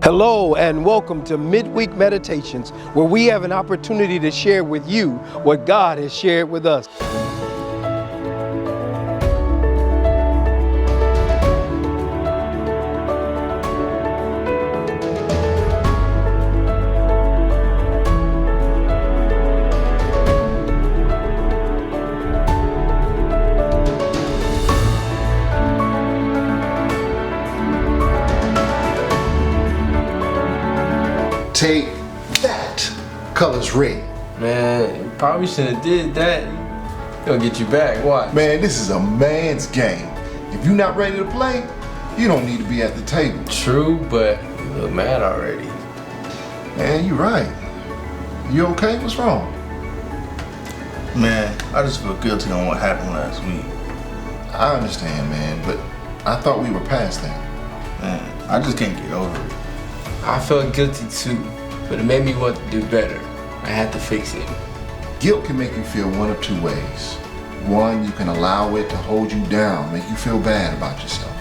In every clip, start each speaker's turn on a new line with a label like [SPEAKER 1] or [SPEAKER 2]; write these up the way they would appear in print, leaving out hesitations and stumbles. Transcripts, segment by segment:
[SPEAKER 1] Hello and welcome to Midweek Meditations, where we have an opportunity to share with you what God has shared with us.
[SPEAKER 2] Take that. Color's red.
[SPEAKER 3] Man, you probably shouldn't have did that. He'll get you back. Watch.
[SPEAKER 2] Man, this is a man's game. If you're not ready to play, you don't need to be at the table.
[SPEAKER 3] True, but you look mad already.
[SPEAKER 2] Man, you're right. You okay? What's wrong?
[SPEAKER 4] Man, I just feel guilty on what happened last week.
[SPEAKER 2] I understand, man, but I thought we were past that.
[SPEAKER 4] Man, I just can't get over it.
[SPEAKER 3] I felt guilty too, but it made me want to do better. I had to fix it.
[SPEAKER 2] Guilt can make you feel one of two ways. One, you can allow it to hold you down, make you feel bad about yourself.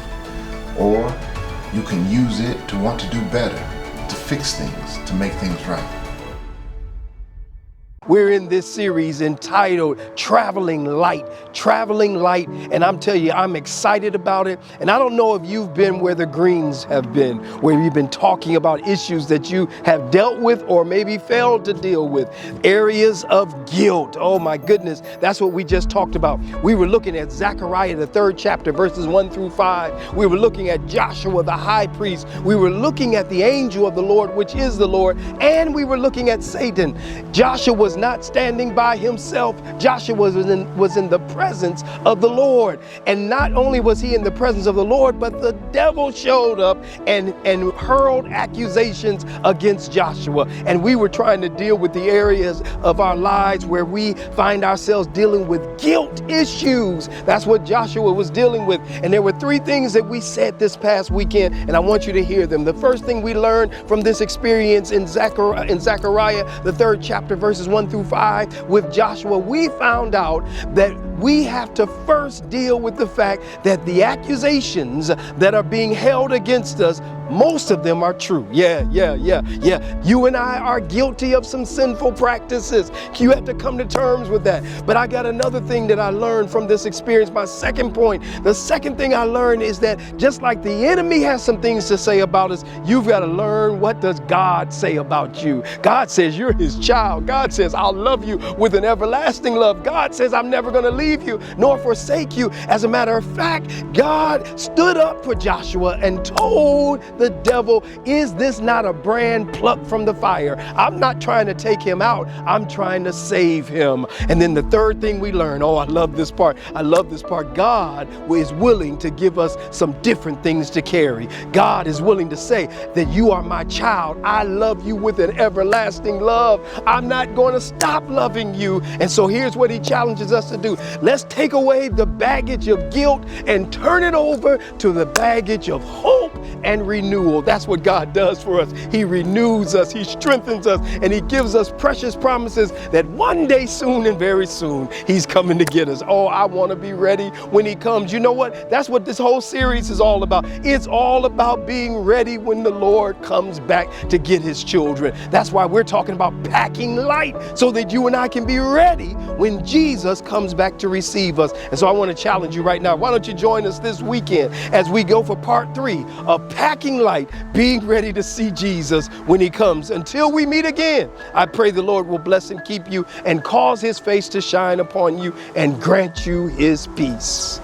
[SPEAKER 2] Or you can use it to want to do better, to fix things, to make things right.
[SPEAKER 1] We're in this series entitled Traveling Light, and I'm telling you, I'm excited about it. And I don't know if you've been where the Greens have been, where you've been talking about issues that you have dealt with or maybe failed to deal with, areas of guilt. Oh my goodness, that's what we just talked about. We were looking at Zechariah, the 3rd chapter, verses 1 through 5. We were looking at Joshua, the high priest. We were looking at the angel of the Lord, which is the Lord, and we were looking at Satan. Joshua was not standing by himself. Joshua was in the presence of the Lord. And not only was he in the presence of the Lord, but the devil showed up and hurled accusations against Joshua. And we were trying to deal with the areas of our lives where we find ourselves dealing with guilt issues. That's what Joshua was dealing with. And there were 3 things that we said this past weekend, and I want you to hear them. The first thing we learned from this experience in Zechariah, the 3rd chapter, verses 1 through 5, with Joshua, we found out that we have to first deal with the fact that the accusations that are being held against us, most of them are true. Yeah. You and I are guilty of some sinful practices. You have to come to terms with that. But I got another thing that I learned from this experience. My second point, the second thing I learned is that just like the enemy has some things to say about us, you've got to learn, what does God say about you? God says you're his child. God says, I'll love you with an everlasting love. God says, I'm never going to leave you nor forsake you. As a matter of fact, God stood up for Joshua and told the devil, is this not a brand plucked from the fire? I'm not trying to take him out. I'm trying to save him. And then the third thing we learn, oh, I love this part. God is willing to give us some different things to carry. God is willing to say that you are my child. I love you with an everlasting love. I'm not going to stop loving you. And so here's what he challenges us to do. Let's take away the baggage of guilt and turn it over to the baggage of hope and renewal. That's what God does for us. He renews us, he strengthens us, and he gives us precious promises that one day soon and very soon, he's coming to get us. Oh, I want to be ready when he comes. You know what? That's what this whole series is all about. It's all about being ready when the Lord comes back to get his children. That's why we're talking about packing light, so that you and I can be ready when Jesus comes back to receive us. And so I want to challenge you right now. Why don't you join us this weekend as we go for part 3 of packing light, being ready to see Jesus when he comes. Until we meet again, I pray the Lord will bless and keep you and cause his face to shine upon you and grant you his peace.